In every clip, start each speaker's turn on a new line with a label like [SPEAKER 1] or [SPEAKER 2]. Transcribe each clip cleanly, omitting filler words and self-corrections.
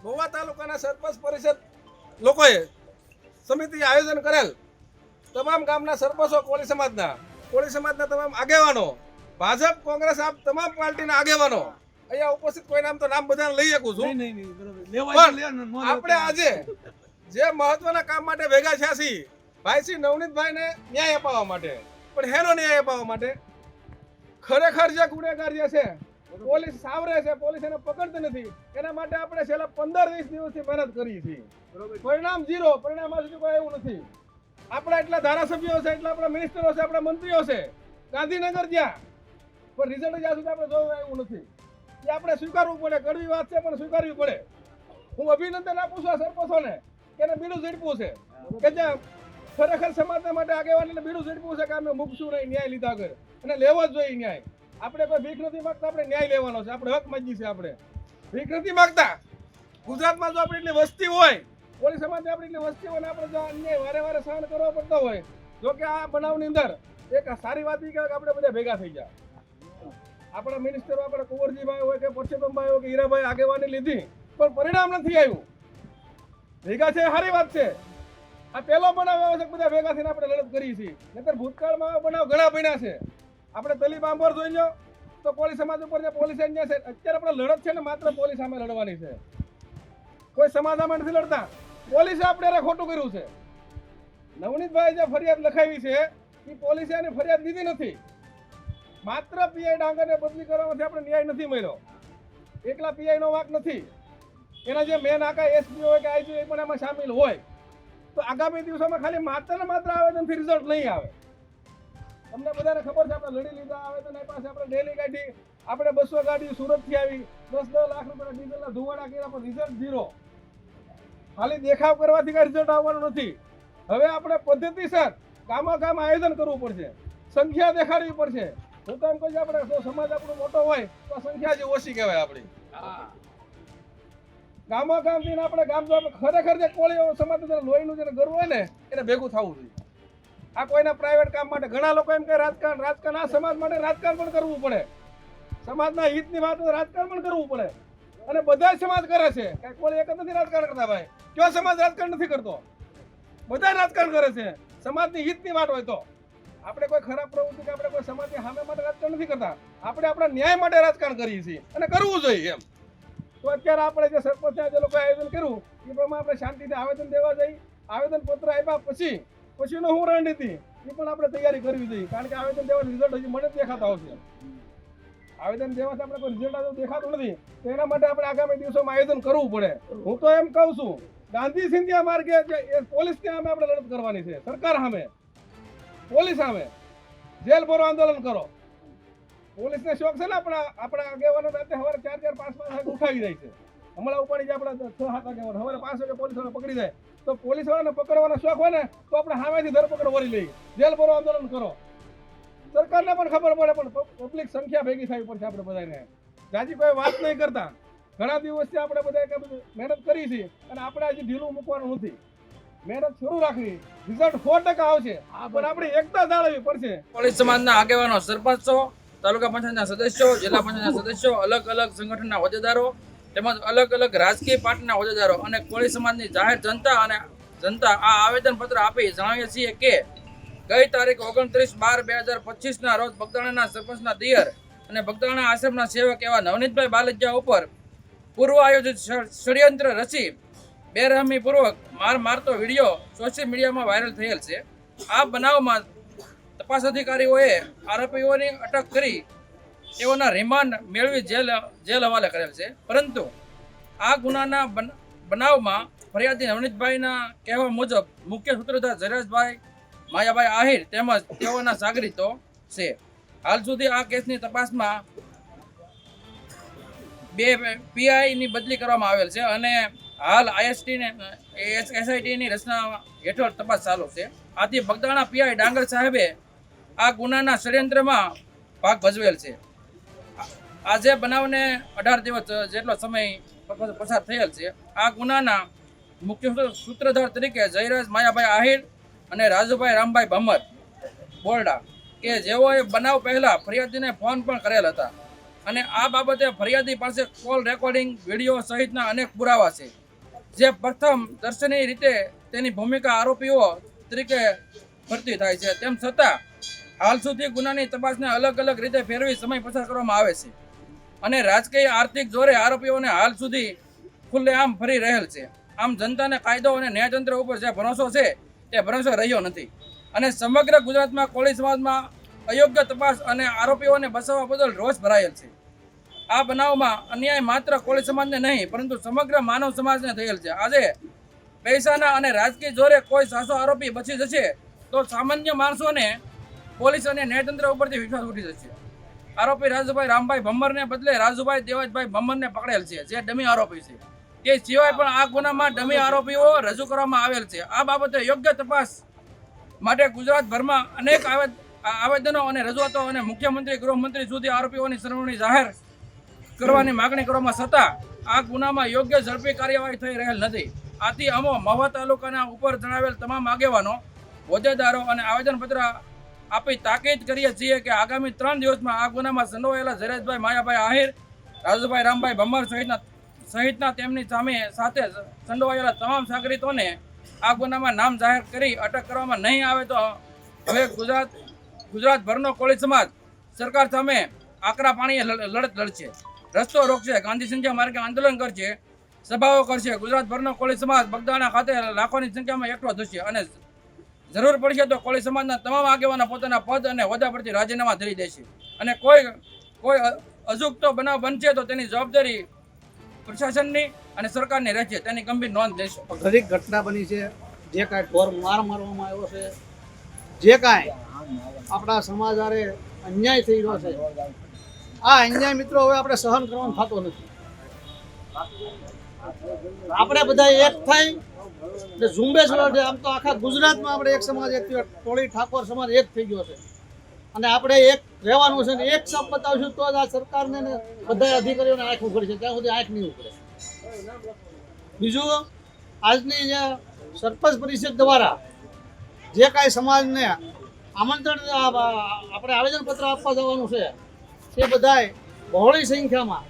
[SPEAKER 1] મહુવા તાલુકાના સરપંચ પરિષદ લોકોએ સમિતિ આયોજન કરેલ તમામ ગામના સરપંચો કોળી સમાજના તમામ આગેવાનો ભાજપ કોંગ્રેસ આ તમામ પાર્ટીના આગેવાનો અહીંયા ઉપસ્થિત કોઈ નામ તો નામ બધાને લઈ શકું છું પણ આપણે આજે જે મહત્વના કામ માટે ભેગા થયા છીએ ભાઈ શ્રી નવનીતભાઈને ન્યાય અપાવવા માટે પણ હેનો ન્યાય અપાવવા માટે ખરેખર જે ગુનેગાર જે છે પોલીસ સાવરે છે, પોલીસ એને પકડતી નથી, એના માટે આપણે છેલ્લા 15-20 દિવસથી મહેનત કરી છે. પરિણામ ઝીરો, પરિણામ આ સુધી કોઈ એવું નથી. આપણા એટલા ધારાસભ્યો છે, એટલા આપણા મિનિસ્ટરો છે, આપણા મંત્રીઓ છે, ગાંધીનગર જ્યાં પણ રિઝલ્ટ જ્યાં સુધી આપણે જોવું એવું નથી. એ આપણે સ્વીકારવું પડે. કડવી વાત છે પણ સ્વીકારવી પડે. હું અભિનંદન આપું છું આ સરપંચોને કે એને બીડું ઝડપવું છે કે જ્યાં ખરેખર સમાજના માટે આગેવાનીને બીડું ઝડપવું છે કે અમે મૂકશું નહીં ન્યાય લીધા કરે અને લેવો જ જોઈએ ન્યાય. આપણે કોઈ ભીખ નથી માંગતા, આપણે ન્યાય લેવાનો છે, આપણે હક માંગીએ છીએ. આપણે ભીખ નથી માંગતા. ગુજરાતમાં જો આપણી એટલી વસ્તી હોય, કોળી સમાજની આપણી એટલી વસ્તી હોય ને આપણે જો અન્યાય વારે વારે સહન કરવો પડતો હોય, જો કે આ બનાવની અંદર એક સારી વાત એ કે આપણે બધા ભેગા થઈ ગયા. આપણા મિનિસ્ટરો આપણે કુંવરજીભાઈ હોય કે પરસોત્તમભાઈ હોય કે હીરાભાઈ આગેવાની લીધી પણ પરિણામ નથી આવ્યું. ભેગા છે સારી વાત છે. આ પહેલો બનાવ આવ્યો છે બધા ભેગા થઈને આપણે લડત કરી છીએ. નહીતર ભૂતકાળમાં બનાવ ઘણા બન્યા છે. આપણે તલી બાંભોર જોઈ લો તો પોલીસ સમાજ ઉપર જે પોલીસ અન્યાય છે. અત્યારે આપણે લડત છે ને માત્ર પોલીસ સામે લડવાની છે. કોઈ સમાજ સામે નથી લડતા. પોલીસે આપણે ખોટું કર્યું છે. નવનીતભાઈ જે ફરિયાદ લખાવી છે એ પોલીસે એની ફરિયાદ લીધી નથી. માત્ર પીઆઈ ડાંગરને બદલી કરવાથી આપણે ન્યાય નથી મળ્યો. એકલા પીઆઈ નો વાંક નથી. એના જે મેન આખા એસપી હોય કે આઈજી એ પણ એમાં સામેલ હોય. તો આગામી દિવસોમાં ખાલી માત્ર ને માત્ર આવેદનથી રિઝલ્ટ નહીં આવે. તમને બધાને ખબર છે આપણે લડી લીધા આવેદન પાસે આપણે ડેલી કાઢી, આપણે 200 ગાડી સુરતથી આવી, 10-10 લાખ રૂપિયા ડીઝલના ધુવાડા કર્યા પણ રિઝલ્ટ ઝીરો. ખાલી દેખાવ કરવાથી કઈ રિઝલ્ટ આવવાનું નથી. હવે આપણે પદ્ધતિસર ગામ આયોજન કરવું પડશે, સંખ્યા દેખાડવી પડશે. હું તો એમ કહું છું આપણે જો સમાજ આપણો મોટો હોય તો સંખ્યા જે ઓછી કહેવાય આપણી. ગામથી આપણે ગામ જો ખરેખર જે કોળી સમાજ લોહીનું જે ગર્વ હોય ને એને ભેગું થવું જોઈએ. આ કોઈના પ્રાઇવેટ કામ માટે ઘણા લોકો એમ કે રાજકારણ આ સમાજ માટે રાજકારણ પણ કરવું પડે. સમાજના હિતની વાત રાજકારણ પણ કરવું પડે અને બધા સમાજ કરે છે. કઈ કોઈ એક જ નથી રાજકારણ કરતા ભાઈ. કયો સમાજ રાજકારણ નથી કરતો? બધા રાજકારણ કરે છે. સમાજની હિતની વાત હોય તો આપણે કોઈ ખરાબ પ્રવૃત્તિ કે આપણે કોઈ સમાજની સામે માટે રાજકારણ નથી કરતા. આપણે આપણા ન્યાય માટે રાજકારણ કરીએ છીએ અને કરવું જોઈએ એમ. તો અત્યારે આપણે જે સરપંચ જે લોકો આયોજન કર્યું એ પ્રમાણે આપણે શાંતિથી આવેદન દેવા જઈએ. આવેદન પત્ર આપ્યા પછીનો હું રણનીતિ એ પણ આપણે તૈયારી કરવી જોઈએ. કારણ કે આવેદન દેવા રિઝલ્ટ હજી મને જ દેખાતા આવશે. આવેદન દેવાથી આપણે કોઈ રિઝલ્ટ દેખાતું નથી તો એના માટે આપણે આગામી દિવસોમાં આયોજન કરવું પડે. હું તો એમ કહું છું ગાંધી સિંધિયા માર્ગે પોલીસ સામે આપણે લડત કરવાની છે. સરકાર સામે, પોલીસ સામે જેલ ભરો, આંદોલન કરો. પોલીસને શોખ છે ને આપણા આગેવાનો રાતે સવારે 4-4, 5-5 વાગે ઉઠાવી જાય છે. હમણાં ઉપાડી જાય આપણા 6-7 આગેવાનો સવારે 5 વાગે પોલીસ વાળા પકડી જાય. તો પોલીસ વાળાને પકડવાનો શોખ હોય ને તો આપણે સામેથી ધરપકડ વળી લઈએ, જેલ ભરો, આંદોલન કરો. સરકારને પણ ખબર પડે પણ પબ્લિક સંખ્યા ભેગી થવી પડશે. આપણે બધાને જાજી કોઈ વાત નહીં કરતા. ઘણા દિવસથી આપણે બધા મહેનત કરી છે અને આપણે હજી ઢીલું મૂકવાનું નથી. મહેનત શરૂ રાખવી. રિઝલ્ટ 100% આવશે પણ આપણે એકતા જાળવવી પડશે.
[SPEAKER 2] કોળી સમાજના આગેવાનો, સરપંચો, તાલુકા પંચાયતના સદસ્યો, જિલ્લા પંચાયતના સદસ્યો, અલગ અલગ સંગઠનના હોદ્દેદારો તેમજ અલગ અલગ રાજકીય પાર્ટીના હોદ્દેદારો અને કોળી સમાજની જાહેર જનતા આ આવેદનપત્ર આપી જણાવીએ છીએ કે ગઈ તારીખ 29/12/2025 રોજ બગદાણાના સરપંચના દિયર અને બગદાણા આશ્રમના સેવક એવા નવનીતભાઈ બાલજીયા ઉપર પૂર્વ આયોજિત ષડયંત્ર રચી બેરહમીપૂર્વક મારતો વિડીયો સોશિયલ મીડિયામાં વાયરલ થયેલ છે. આ બનાવમાં તપાસ અધિકારીઓએ આરોપીઓની અટક કરી તેઓના રિમાન્ડ મેળવી જેલ હવાલે કરેલ છે. પરંતુ આ ગુનાના બનાવમાં ફરિયાદી નવનીતભાઈના કહેવા મુજબ મુખ્ય સૂત્રધાર જયરાજભાઈ માયાભાઈ આહિર તેમજ તેઓના સાગરીતો છે. હાલ સુધી આ કેસની તપાસમાં 2 પીઆઈની બદલી કરવામાં આવેલ છે અને હાલ એસઆઈટીની રચના હેઠળ તપાસ ચાલુ છે. આથી બગદાણા પીઆઈ ડાંગર સાહેબે આ ગુનાના ષડયંત્રમાં ભાગ ભજવેલ છે. આજે બનાવને 18 દિવસ જેટલો સમય પસાર થયેલ છે. આ ગુનાના મુખ્ય સૂત્રધાર તરીકે જયરાજ માયાભાઈ આહિર અને રાજુભાઈ રામભાઈ ભમર બોરડા કે જેઓએ બનાવ પહેલા ફરિયાદીને ફોન પણ કરેલ હતા. અને આ બાબતે ફરિયાદી પાસે કોલ રેકોર્ડિંગ વિડીયો સહિતના અનેક પુરાવા છે, જે પ્રથમ દર્શનીય રીતે તેની ભૂમિકા આરોપીઓ તરીકે ભરતી થાય છે. તેમ છતાં હાલ સુધી ગુનાની તપાસને અલગ અલગ રીતે ફેરવી સમય પસાર કરવામાં આવે છે અને રાજકીય આર્થિક જોરે આરોપીઓને હાલ સુધી ખુલ્લેઆમ ફરી રહેલ છે. આમ જનતાને કાયદો અને ન્યાયતંત્ર ઉપર જે ભરોસો છે તે ભરોસો રહ્યો નથી અને સમગ્ર ગુજરાતમાં કોળી સમાજમાં અયોગ્ય તપાસ અને આરોપીઓને બચાવવા બદલ રોષ ભરાયેલ છે. આ બનાવમાં અન્યાય માત્ર કોળી સમાજને નહીં પરંતુ સમગ્ર માનવ સમાજને થયેલ છે. આજે પૈસાના અને રાજકીય જોરે કોઈ સાચો આરોપી બચી જશે તો સામાન્ય માણસોને પોલીસ અને ન્યાયતંત્ર ઉપરથી વિશ્વાસ ઉઠી જશે. આરોપી રાજુભાઈ રામભાઈ ભમ્મરને બદલે રાજુભાઈ દેવજભાઈ ભમ્મરને પકડેલ છે, જે ડમી આરોપી છે. તે સિવાય પણ આ ગુનામાં ડમી આરોપીઓ રજૂ કરવામાં આવેલ છે. આ બાબતે યોગ્ય તપાસ માટે ગુજરાતભરમાં અનેક આવેદનો અને રજૂઆતો અને મુખ્યમંત્રી ગૃહમંત્રી સુધી આરોપીઓની સરવણી જાહેર કરવાની માગણી કરવામાં છતાં આ ગુનામાં યોગ્ય ઝડપી કાર્યવાહી થઈ રહેલ નથી. આથી અમો મહુવા તાલુકાના ઉપર જણાવેલ તમામ આગેવાનો, હોદ્દેદારો અને આવેદનપત્ર આપી તાકીદ કરીએ છીએ કે આગામી 3 દિવસમાં આ ગુનામાં સંડોવાયેલા જરેશભાઈ માયાભાઈ આહિર, રાજુભાઈ રામભાઈ ભમ્મર સહિતના તેમની સાથે સંડોવાયેલા તમામ સાગરીતોને આ ગુનામાં નામ જાહેર કરી અટક કરવામાં નહીં આવે તો હવે ગુજરાતભરનો કોળી સમાજ સરકાર સામે આકરા પાણીએ લડત લડશે, રસ્તો રોકશે, ગાંધી સંખ્યા માર્ગે આંદોલન કરશે, સભાઓ કરશે. ગુજરાતભરનો કોળી સમાજ બગદાણા ખાતે લાખોની સંખ્યામાં એકઠો થશે અને જરૂર પડશે તો કોળી સમાજના તમામ આગેવાનો પોતાના પદ અને હોદ્દા પરથી રાજીનામા ધરી દેશે અને કોઈ અજુગતો બનાવ બનશે તો તેની જવાબદારી પ્રશાસનની અને સરકારની રહેશે, તેની ગંભીર નોંધ લેશે.
[SPEAKER 3] દરેક ઘટના બની છે, જે કાંઈ ઢોર મારવામાં આવ્યો છે, જે કાંઈ આપણા સમાજ હારે અન્યાય થઈ રહ્યો છે, આ અન્યાય મિત્રો હવે આપણે સહન કરવાનું થતો નથી. આપણે બધા એક થઈ એટલે ઝુંબેશ લડે. આમ તો આખા ગુજરાતમાં આપણે એક સમાજ, એક કોળી ઠાકોર સમાજ એક થઈ ગયો છે અને આપણે એક રહેવાનું છે ને એક શબ્દ બતાવશું તો જ આ સરકારને ને બધા અધિકારીઓને આંખ ઉઘડશે, ત્યાં સુધી આંખ નહીં ઉઘડે. બીજું, આજની જે સરપંચ પરિષદ દ્વારા જે કાંઈ સમાજને આમંત્રણ આપણે આવેદનપત્ર આપવા જવાનું છે તે બધાય બહોળી સંખ્યામાં,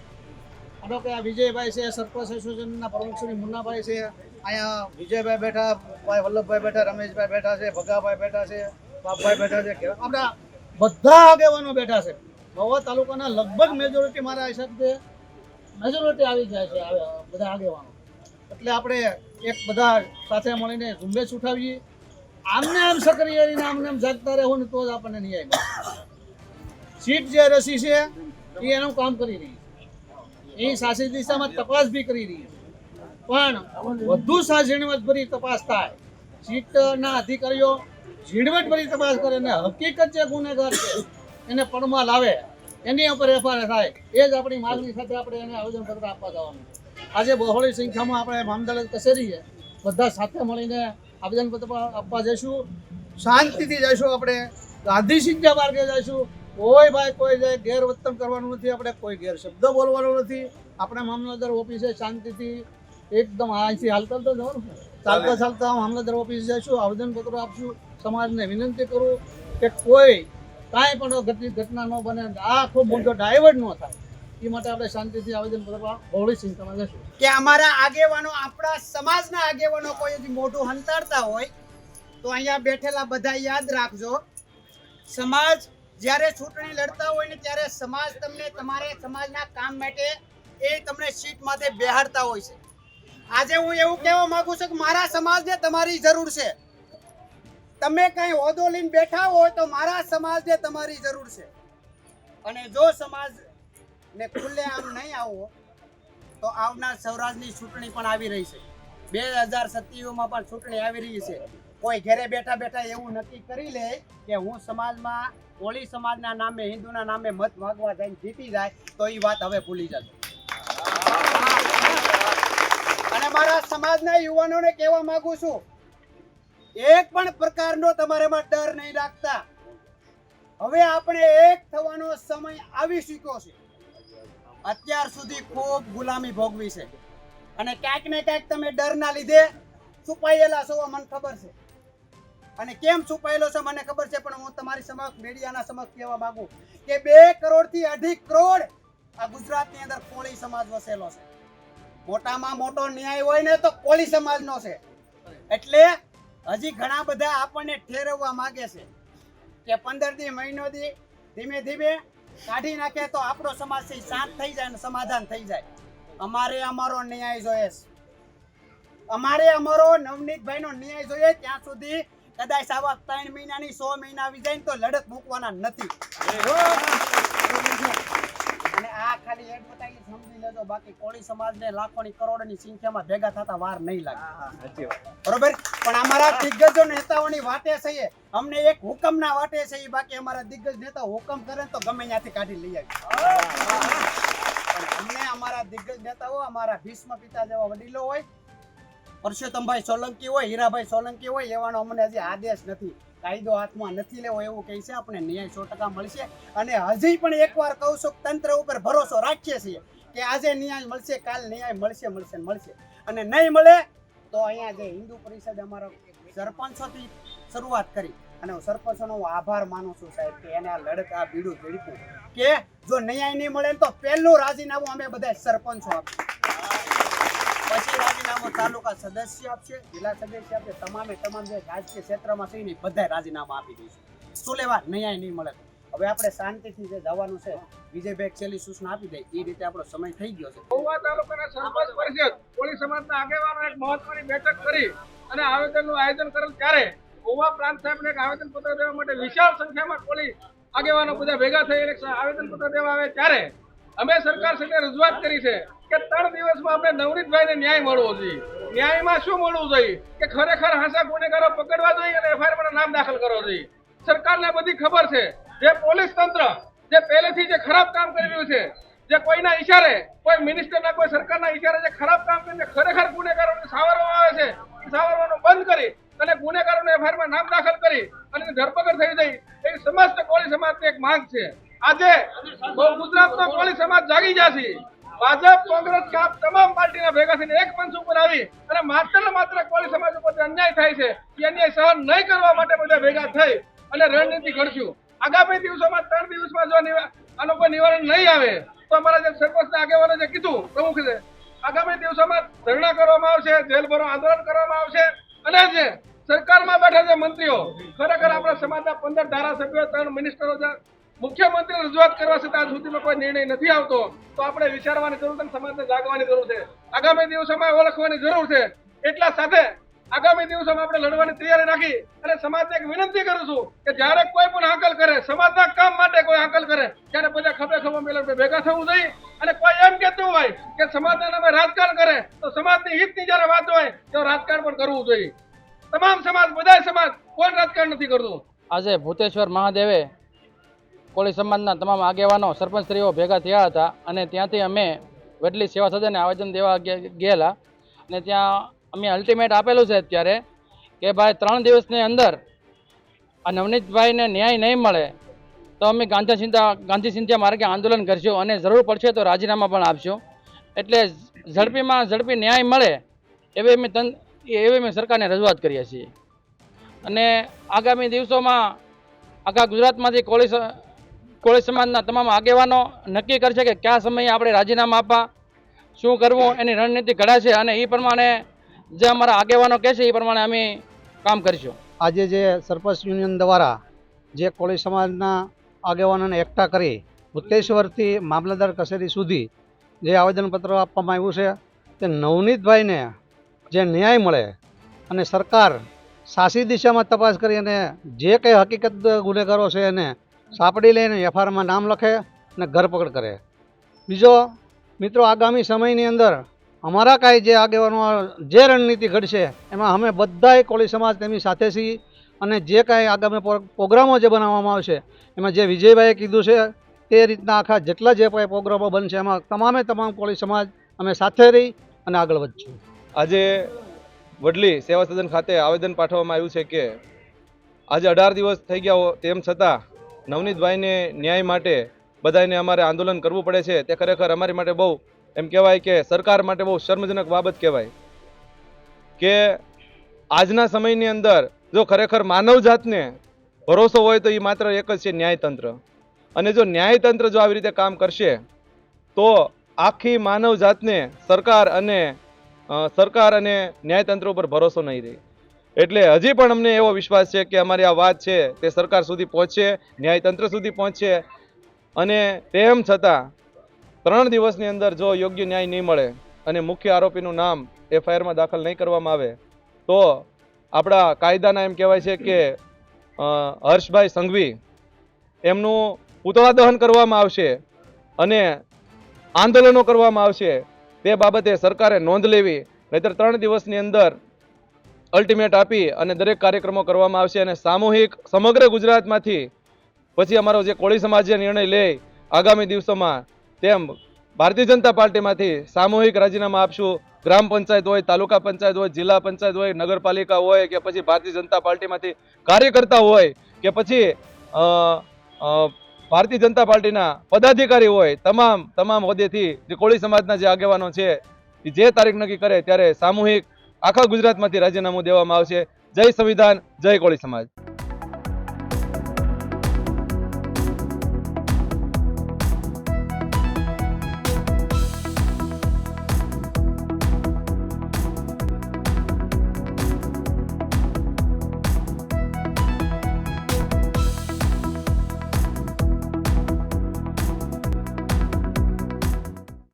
[SPEAKER 3] આનો કે આ વિજયભાઈ છે, સરપંચ એસોસિએશનના પ્રમુખ શ્રી મુન્નાભાઈ છે, અહીંયા વિજયભાઈ બેઠા, ભાઈ વલ્લભભાઈ બેઠા, રમેશભાઈ બેઠા છે, ભગાભાઈ બેઠા છે, બાપભાઈ બેઠા છે, આપણા બધા આગેવાનો બેઠા છે. મહુવા તાલુકાના લગભગ મેજોરિટી મારા હિસાબે મેજોરિટી આવી જાય છે બધા આગેવાનો. એટલે આપણે એક બધા સાથે મળીને ઝુંબેશ ઉઠાવીએ. આમને આમ સક્રિય રહીને આમને આમ જાગતા રહેવું ને તો જ આપણને ન્યાય મળે. સીટ જે રસી છે એ એનું કામ કરી રહી છે, એ શાસિત દિશામાં તપાસ બી કરી રહી છે, પણ વધુ ઝીણવટભરી તપાસ થાય, સીટના અધિકારીઓ ઝીણવટભરી તપાસ કરે ને હકીકત જે ગુનેગાર છે એને પડમાં લાવે, એની ઉપર એફઆઈઆર થાય. એ જ આપણી માગણી સાથે આપણે એને આવેદનપત્ર આપવા જવાનું છે. આજે બહોળી સંખ્યામાં આપણે મામલતદાર કચેરીએ બધા સાથે મળીને આવેદનપત્ર આપવા જઈશું. શાંતિથી જઈશું, આપણે ગાંધી સંખ્યા માર્ગે જઈશું. કોઈ ભાઈ કોઈ જાય ગેરવર્તન કરવાનું નથી, આપણે કોઈ ગેર શબ્દ બોલવાનો નથી. આપણે મામલતદાર ઓફિસે શાંતિથી એકદમ અહીંથી હાલતા તો જવાનું, ચાલતા મામલતદાર ઓફિસે જઈશું, આવેદનપત્રો આપશું. સમાજને વિનંતી કરું કે કોઈ કાંઈ પણ ઘટના ન બને, આ ખૂબ મોટો ડાયવર્ટ ન થાય, એ માટે આપણે શાંતિથી આવેદનપત્ર બહોળી સંખ્યામાં જઈશું.
[SPEAKER 4] કે અમારા આગેવાનો, આપણા સમાજના આગેવાનો કોઈ હજી મોઢું હંતાડતા હોય તો અહીંયા બેઠેલા બધા યાદ રાખજો, સમાજ જ્યારે ચૂંટણી લડતા હોય ને ત્યારે સમાજ તમને તમારે સમાજના કામ માટે એ તમને સીટ માટે બેહાડતા હોય છે. આજે હું એવું કહેવા માંગુ છું કે મારા સમાજને તમારી જરૂર છે. તમે કઈ હોદ્દો લઈને બેઠા હોય તો મારા સમાજને તમારી જરૂર છે. અને જો સમાજને ખુલ્લે આમ નહીં આવો તો આવનાર સૌરાષ્ટ્રની ચૂંટણી પણ આવી રહી છે. 2027માં પણ ચૂંટણી આવી રહી છે. કોઈ ઘરે બેઠા બેઠા એવું નક્કી કરી લે કે હું સમાજમાં કોળી સમાજના નામે, હિન્દુના નામે મત માગવા જઈને જીતી જાય તો એ વાત હવે ભૂલી જજો. અને મારા સમાજના યુવાનોને કહેવા માંગુ છું, એક પણ પ્રકારનો તમારામાં ડર નહીં રાખતા. હવે આપણે એક થવાનો સમય આવી ચૂક્યો છે. અત્યાર સુધી ખૂબ ગુલામી ભોગવી છે અને ક્યાંક ને ક્યાંક તમે ડરના લીધે છુપાયેલા છો, મને ખબર છે. અને કેમ છુપાયેલો છે મને ખબર છે, પણ હું તમારી સમક્ષ મીડિયાના સમક્ષ કહેવા માંગુ કે 2 કરોડથી અધિક કરોડ આ ગુજરાતની અંદર કોળી સમાજ વસેલો છે. મોટામાં મોટો ન્યાય હોય ને તો કોળી સમાજનો છે. એટલે હજી ઘણા બધા આપણને ઠેરવવા માંગે છે કે 15 દી મહિનો દી ધીમે ધીમે કાઢી નાખે તો આપણો સમાજ છે ઈ શાંત થઈ જાય અને સમાધાન થઈ જાય. અમારે અમારો ન્યાય જોઈએ છે. અમારે અમારો નવનીતભાઈનો ન્યાય જોઈએ. ત્યાં સુધી કદાચ આવા 3 મહિનાની 100 મહિના આવી જાય ને તો લડત મૂકવાના નથી. અને આ ખાલી એડવર્ટાઇઝ સમજી લેજો, બાકી કોળી સમાજને લાખોની કરોડોની સંખ્યામાં ભેગા થતા વાર નહીં લાગે. બરોબર? પણ અમારા દિગ્ગજો નેતાઓની વાટે છે, અમને એક હુકમના વાટે છે, બાકી અમારા દિગ્ગજ નેતા હુકમ કરે તો ગમે ત્યાંથી કાઢી લઈ આવી. પણ અમને અમારા દિગ્ગજ નેતાઓ, અમારા ભીષ્મ પિતા જેવા વડીલો હોય, પરસોત્તમભાઈ સોલંકી હોય, હીરાભાઈ સોલંકી હોય, એવાનો અમને હજી આદેશ નથી, કાયદો હાથમાં નથી લેવો એવું કહે છે. આપણે ન્યાય 100% મળશે. અને હજી પણ એકવાર કહું છું, તંત્ર ઉપર ભરોસો રાખીએ છીએ કે આજે ન્યાય મળશે, કાલ ન્યાય મળશે. અને નહીં મળે તો અહીંયા જે હિન્દુ પરિષદ અમારા સરપંચોથી શરૂઆત કરી, અને હું સરપંચોનો આભાર માનું છું સાહેબ કે એને આ લડત, આ બીડું ઝડપ્યું કે જો ન્યાય નહીં મળે તો પહેલું રાજીનામું અમે બધા સરપંચો આપીએ, પછી રાજીનામું તાલુકા સદસ્ય આપશે, જિલ્લા સદસ્ય આપશે, તમામ જે રાજકીય ક્ષેત્રમાં છે ને બધા રાજીનામા આપી દઈશું. શું લેવા? ન્યાય નહીં મળે. હવે આપણે શાંતિથી જે જવાનું છે, વિજયભાઈ છેલ્લી સૂચના આપી દે એ રીતે આપણો સમય થઈ ગયો છે.
[SPEAKER 1] મહુવા તાલુકાના સરપંચ પરિષદ કોળી સમાજના આગેવાનો એક મહત્વની બેઠક કરી અને આવેદનનું આયોજન કરેલ. ત્યારે મહુવા પ્રાંત સાહેબને એક આવેદનપત્ર દેવા માટે વિશાળ સંખ્યામાં કોળી આગેવાનો બધા ભેગા થઈ એક આવેદનપત્ર દેવા આવે ત્યારે અમે સરકાર સાથે રજૂઆત કરી છે કે 3 દિવસમાં આપણે નવનીતભાઈને ન્યાય મળવો જોઈએ. ન્યાયમાં શું મળવું જોઈએ કે ખરેખર હાંસા ગુનેગારો પકડવા જોઈએ અને એફઆઈઆરમાં નામ દાખલ કરવો જોઈએ. સરકારને બધી ખબર છે, જે પોલીસ તંત્ર જે પહેલેથી જે ખરાબ કામ કરી રહ્યું છે, જે કોઈના ઈશારે, કોઈ મિનિસ્ટરના, કોઈ સરકારના ઈશારે જે ખરાબ કામ કરીને ખરેખર ગુનેગારોને સાવરવામાં આવે છે, સાવરવાનું બંધ કરી અને ગુનેગારોને એફઆઈઆરમાં નામ દાખલ કરી અને ધરપકડ થઈ જાય એવી સમસ્ત કોળી સમાજની એક માંગ છે. આજે ગુજરાતનો કોળી સમાજ જાગી જશે. ભાજપ, કોંગ્રેસ, કાપ તમામ પાર્ટીના ભેગા થઈને એક મંચ ઉપર આવી અને માત્ર કોળી સમાજ ઉપર અન્યાય થાય છે એ અન્યાય સહન નહીં કરવા માટે બધા ભેગા થઈ અને રણનીતિ ઘડશું. આગામી દિવસોમાં 3 દિવસમાં જો આનો કોઈ નિવારણ નહીં આવે તો અમારા જે સરપંચના આગેવાનો જે કીધું પ્રમુખ છે, આગામી દિવસોમાં ધરણા કરવામાં આવશે, જેલ ભરો આંદોલન કરવામાં આવશે. અને જે સરકારમાં બેઠા જે મંત્રીઓ, ખરેખર આપણા સમાજના 15 ધારાસભ્યો, 3 મિનિસ્ટરો, મુખ્યમંત્રી રજૂઆત કરવા છતાં આજ સુધીમાં કોઈ નિર્ણય નથી આવતો, તો આપણે વિચારવાની જરૂર છે, સમાજને જાગવાની જરૂર છે, આગામી દિવસોમાં ઓળખવાની જરૂર છે. એટલા સાથે આગામી દિવસોમાં આપણે લડવાની તૈયારી રાખી અને સમાજને એક વિનંતી કરું છું કે જ્યારે કોઈ પણ હાકલ કરે, સમાજના કામ માટે કોઈ હાકલ કરે, ત્યારે બધા ખભે ભેગા થવું જોઈએ. અને કોઈ એમ કહેતું હોય કે સમાજના નામે રાજકારણ કરે તો સમાજની હિતની જ્યારે વાત હોય તો રાજકારણ પણ કરવું જોઈએ. તમામ સમાજ, બધા સમાજ, કોઈ રાજકારણ નથી કરતું.
[SPEAKER 2] આજે ભૂતેશ્વર મહાદેવે કોળી સમાજના તમામ આગેવાનો, સરપંચશ્રીઓ ભેગા થયા હતા અને ત્યાંથી અમે વડલી સેવા સદને આવેદન દેવા ગયેલા. અને ત્યાં અમે અલ્ટિમેટ આપેલું છે અત્યારે કે ભાઈ 3 દિવસની અંદર આ નવનીતભાઈને ન્યાય નહીં મળે તો અમે ગાંધી ચિંતા માર્ગે આંદોલન કરશું અને જરૂર પડશે તો રાજીનામા પણ આપશું. એટલે ઝડપીમાં ઝડપી ન્યાય મળે એવી અમે સરકારને રજૂઆત કરીએ છીએ. અને આગામી દિવસોમાં આખા ગુજરાતમાંથી કોળી સમાજના તમામ આગેવાનો નક્કી કરશે કે કયા સમયે આપણે રાજીનામા આપવા, શું કરવું, એની રણનીતિ ઘડાશે અને એ પ્રમાણે જે અમારા આગેવાનો કહેશે એ પ્રમાણે અમે કામ કરીશું.
[SPEAKER 3] આજે જે સરપંચ યુનિયન દ્વારા જે કોળી સમાજના આગેવાનોને એકઠા કરી ભૂતેશ્વરથી મામલતદાર કચેરી સુધી જે આવેદનપત્ર આપવામાં આવ્યું છે તે નવનીતભાઈને જે ન્યાય મળે અને સરકાર સાચી દિશામાં તપાસ કરી અને જે કંઈ હકીકત ગુનેગારો છે એને સાપડી લઈને એફઆઈઆરમાં નામ લખે અને ધરપકડ કરે. બીજો મિત્રો, આગામી સમયની અંદર અમારા કાંઈ જે આગેવાનો જે રણનીતિ ઘડશે એમાં અમે બધાય કોળી સમાજ તેમની સાથે છીએ. અને જે કાંઈ આગામી પ્રોગ્રામો જે બનાવવામાં આવશે એમાં જે વિજયભાઈએ કીધું છે તે રીતના આખા જેટલા જે કાંઈ પ્રોગ્રામો બનશે એમાં તમામ કોળી સમાજ અમે સાથે રહી અને આગળ વધશું.
[SPEAKER 5] આજે વડલી સેવા સદન ખાતે આવેદન પાઠવવામાં આવ્યું છે કે આજે 18 દિવસ થઈ ગયા તેમ છતાં નવનીતભાઈને ન્યાય માટે બધાને અમારે આંદોલન કરવું પડે છે. તે ખરેખર અમારી માટે બહુ એમ કહેવાય કે સરકાર માટે બહુ શર્મજનક બાબત કહેવાય કે આજના સમયની અંદર જો ખરેખર માનવજાતને ભરોસો હોય તો એ માત્ર એક જ છે, ન્યાયતંત્ર. અને જો ન્યાયતંત્ર જો આવી રીતે કામ કરશે તો આખી માનવ જાતને સરકાર અને ન્યાયતંત્ર ઉપર ભરોસો નહીં રહે. એટલે હજી પણ અમને એવો વિશ્વાસ છે કે અમારી આ વાત છે તે સરકાર સુધી પહોંચશે, ન્યાયતંત્ર સુધી પહોંચશે, અને તેમ છતાં 3 દિવસની અંદર જો યોગ્ય ન્યાય નહીં મળે અને મુખ્ય આરોપીનું નામ એફઆઈઆરમાં દાખલ નહીં કરવામાં આવે તો આપણા કાયદાના એમ કહેવાય છે કે હર્ષભાઈ સંઘવી એમનું પુતળા દહન કરવામાં આવશે અને આંદોલનો કરવામાં આવશે. તે બાબતે સરકારે નોંધ લેવી, નહીતર 3 દિવસની અંદર અલ્ટિમેટ આપી અને દરેક કાર્યક્રમો કરવામાં આવશે. અને સામૂહિક સમગ્ર ગુજરાતમાંથી પછી અમારો જે કોળી સમાજ જે નિર્ણય લે આગામી દિવસોમાં, તેમ ભારતીય જનતા પાર્ટીમાંથી સામૂહિક રાજીનામા આપશું. ગ્રામ પંચાયત હોય, તાલુકા પંચાયત હોય, જિલ્લા પંચાયત હોય, નગરપાલિકા હોય, કે પછી ભારતીય જનતા પાર્ટીમાંથી કાર્યકર્તા હોય, કે પછી ભારતીય જનતા પાર્ટીના પદાધિકારી હોય, તમામ હોદ્દેથી જે કોળી સમાજના જે આગેવાનો છે જે તારીખ નક્કી કરે ત્યારે સામૂહિક આખા ગુજરાતમાંથી રાજીનામું દેવામાં આવશે. જય સંવિધાન, જય કોળી સમાજ.